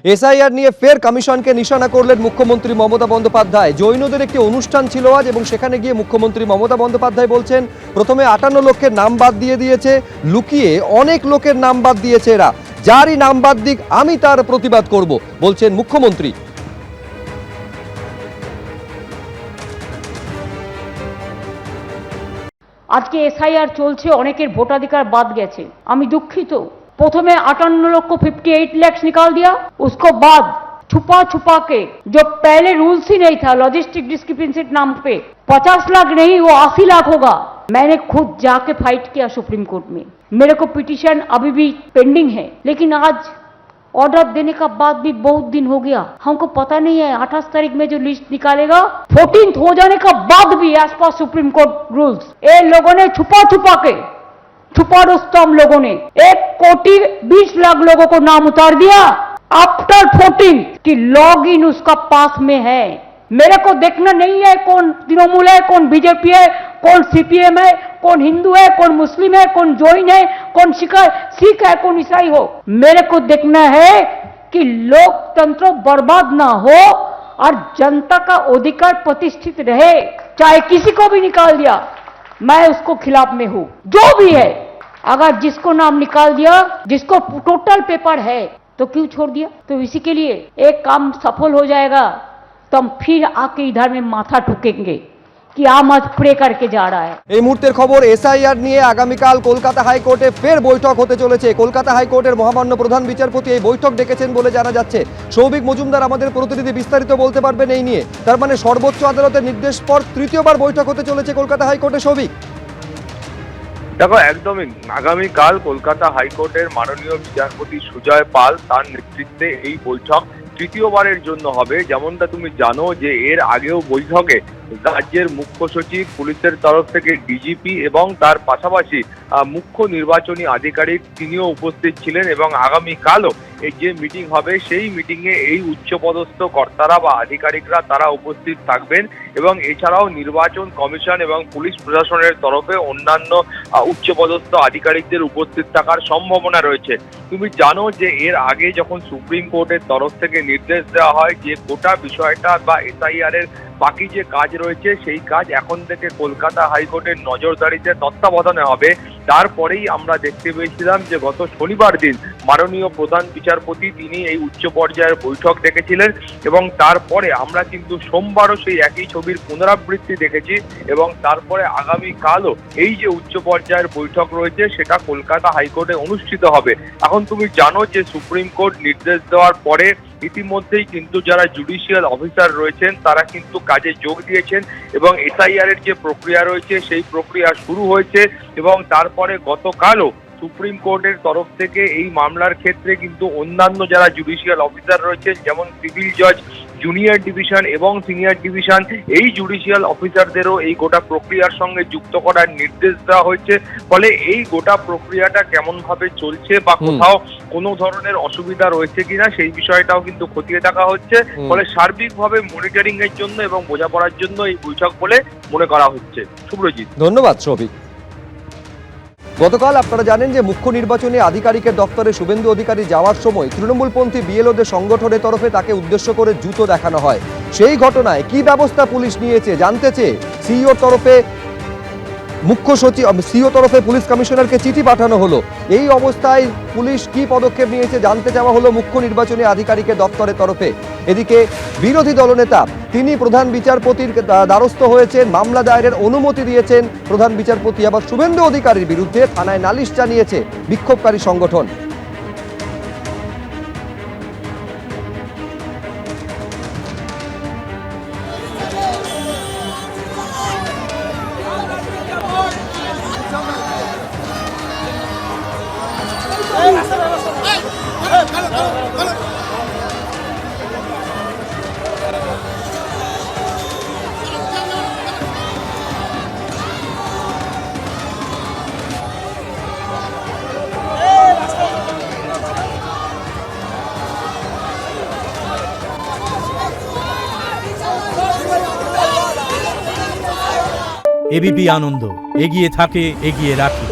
SIR নিয়ে ফের কমিশনকে নিশানা করলেন মুখ্যমন্ত্রী মমতা বন্দ্যোপাধ্যায়। জৈনদের একটি অনুষ্ঠান ছিল আজ এবং সেখানে গিয়ে মুখ্যমন্ত্রী মমতা বন্দ্যোপাধ্যায় বলছেন প্রথমে 58 লক্ষের নাম বাদ দিয়ে দিয়েছে, লুকিয়ে অনেক লোকের নাম বাদ দিয়েছে এরা, যারই নাম বাদ দিক আমি তার প্রতিবাদ করব, বলছেন মুখ্যমন্ত্রী। আজকে এসআইআর চলছে, অনেকের ভোটাধিকার বাদ গেছে। আমি দুঃখিত। प्रथमे 58 लक्ष 58 लाख निकाल दिया, उसको बाद छुपा छुपा के, जो पहले रूल्स ही नहीं था, लॉजिस्टिक डिस्क्रिपेंसी नाम पे 50 लाख नहीं वो 80 लाख होगा। मैंने खुद जाके फाइट किया सुप्रीम कोर्ट में, मेरे को पिटीशन अभी भी पेंडिंग है, लेकिन आज ऑर्डर देने का बाद भी बहुत दिन हो गया, हमको पता नहीं है 28 तारीख में जो लिस्ट निकालेगा 14th हो जाने का बाद भी as per supreme court rules ये लोगों ने छुपा छुपा के, छुपा रुस्तम लोगों ने 1 कोटी 20 लाख लोगों को नाम उतार दिया आफ्टर 14 कि लॉग इन उसका पास में है। मेरे को देखना नहीं है कौन तृणमूल है, कौन बीजेपी है, कौन सीपीएम है, कौन हिंदू है, कौन मुस्लिम है, कौन जैन है, कौन सिख है, कौन ईसाई हो। मेरे को देखना है कि लोकतंत्र बर्बाद ना हो और जनता का अधिकार प्रतिष्ठित रहे। चाहे किसी को भी निकाल दिया, मैं उसको खिलाफ में हूं, जो भी है। अगर जिसको नाम निकाल दिया, जिसको टोटल पेपर है, तो क्यों छोड़ दिया? तो इसी के लिए एक काम सफल हो जाएगा तो हम फिर आके इधर में माथा ठुकेंगे कि आम आज प्रे करके जा रहा है। এই মুহূর্তের খবর, এসআইআর নিয়ে আগামীকাল কলকাতা হাইকোর্টে ফের বৈঠক হতে চলেছে। কলকাতা হাইকোর্টের মহামান্য প্রধান বিচারপতি এই বৈঠক ডেকেছেন বলে জানা যাচ্ছে। সৌভিক মজুমদার আমাদের প্রতিনিধি বিস্তারিত বলতে পারবেন এই নিয়ে। তার মানে সর্বোচ্চ আদালতের নির্দেশ পর তৃতীয়বার বৈঠক হতে চলেছে কলকাতা হাইকোর্টে। সৌভিক, দেখো, একদমই আগামীকাল কলকাতা হাইকোর্টের মাননীয় বিচারপতি সুজয় পাল তার নেতৃত্বে এই বৈঠক তৃতীয়বারের জন্য হবে। যেমনটা তুমি জানো যে এর আগেও বৈঠকে রাজ্যের মুখ্য সচিব, পুলিশের তরফ থেকে ডিজিপি এবং তার পাশাপাশি মুখ্য নির্বাচনী আধিকারিক তিনিও উপস্থিত ছিলেন এবং আগামীকালও এই যে মিটিং হবে সেই মিটিংয়ে এই উচ্চপদস্থ কর্তারা বা আধিকারিকরা তারা উপস্থিত থাকবেন এবং এছাড়াও নির্বাচন কমিশন এবং পুলিশ প্রশাসনের তরফে অন্যান্য উচ্চপদস্থ আধিকারিকদের উপস্থিত থাকার সম্ভাবনা রয়েছে। তুমি জানো যে এর আগে যখন সুপ্রিম কোর্টের তরফ থেকে নির্দেশ দেওয়া হয় যে গোটা বিষয়টা বা এসআইআর এর বাকি যে কাজ রয়েছে সেই কাজ এখন থেকে কলকাতা হাইকোর্টের নজরদারিতে তত্ত্বাবধানে হবে, তারপরেই আমরা দেখতে পেয়েছিলাম যে গত শনিবার দিন মাননীয় প্রধান বিচারপতি তিনি এই উচ্চ পর্যায়ের বৈঠক ডেকেছিলেন এবং তারপরে আমরা কিন্তু সোমবারও সেই একই ছবির পুনরাবৃত্তি দেখেছি এবং তারপরে আগামীকালও এই যে উচ্চ পর্যায়ের বৈঠক রয়েছে সেটা কলকাতা হাইকোর্টে অনুষ্ঠিত হবে। এখন তুমি জানো যে সুপ্রিম কোর্ট নির্দেশ দেওয়ার পরে ইতিমধ্যেই কিন্তু যারা জুডিশিয়াল অফিসার রয়েছেন তারা কিন্তু কাজে যোগ দিয়েছেন এবং এসআইআর এর যে প্রক্রিয়া রয়েছে সেই প্রক্রিয়া শুরু হয়েছে এবং তারপরে গতকালও সুপ্রিম কোর্টের তরফ থেকে এই মামলার ক্ষেত্রে কিন্তু অন্যান্য যারা জুডিশিয়াল অফিসার রয়েছেন যেমন সিভিল জজ, জুনিয়র ডিভিশন এবং সিনিয়র ডিভিশন, এই জুডিশিয়াল অফিসারদেরও এই গোটা প্রক্রিয়ার সঙ্গে যুক্ত করার নির্দেশ দেওয়া হয়েছে। ফলে এই গোটা প্রক্রিয়াটা কেমন ভাবে চলছে বা কোথাও কোনো ধরনের অসুবিধা রয়েছে কিনা সেই বিষয়টাও কিন্তু খতিয়ে দেখা হচ্ছে। ফলে সার্বিকভাবে মনিটরিং এর জন্য এবং বোঝাপড়ার জন্য এই বৈঠক বলে মনে করা হচ্ছে। শুভ্রজিৎ, ধন্যবাদ। সৌভিক, গতকাল আপনারা জানেন যে মুখ্য নির্বাচনী আধিকারিকের দপ্তরে শুভেন্দু অধিকারী যাওয়ার সময় তৃণমূলপন্থী বিএলওদের সংগঠনের তরফে তাকে উদ্দেশ্য করে জুতো দেখানো হয়। সেই ঘটনায় কি ব্যবস্থা পুলিশ নিয়েছে জানতে চেয়ে সিইওর তরফে পুলিশ কমিশনারকে চিঠি পাঠানো হলো। এই অবস্থায় পুলিশ কি পদক্ষেপ নিয়েছে জানতে চাওয়া হলো মুখ্য নির্বাচনী আধিকারিকের দপ্তরের তরফে। এদিকে বিরোধী দলনেতা তিনি প্রধান বিচারপতির দ্বারস্থ হয়েছেন, মামলা দায়েরের অনুমতি দিয়েছেন প্রধান বিচারপতি। আবার শুভেন্দু অধিকারীর বিরুদ্ধে থানায় নালিশ জানিয়েছে বিক্ষোভকারী সংগঠন। এবিপি আনন্দ, এগিয়ে থাকে, এগিয়ে রাখে।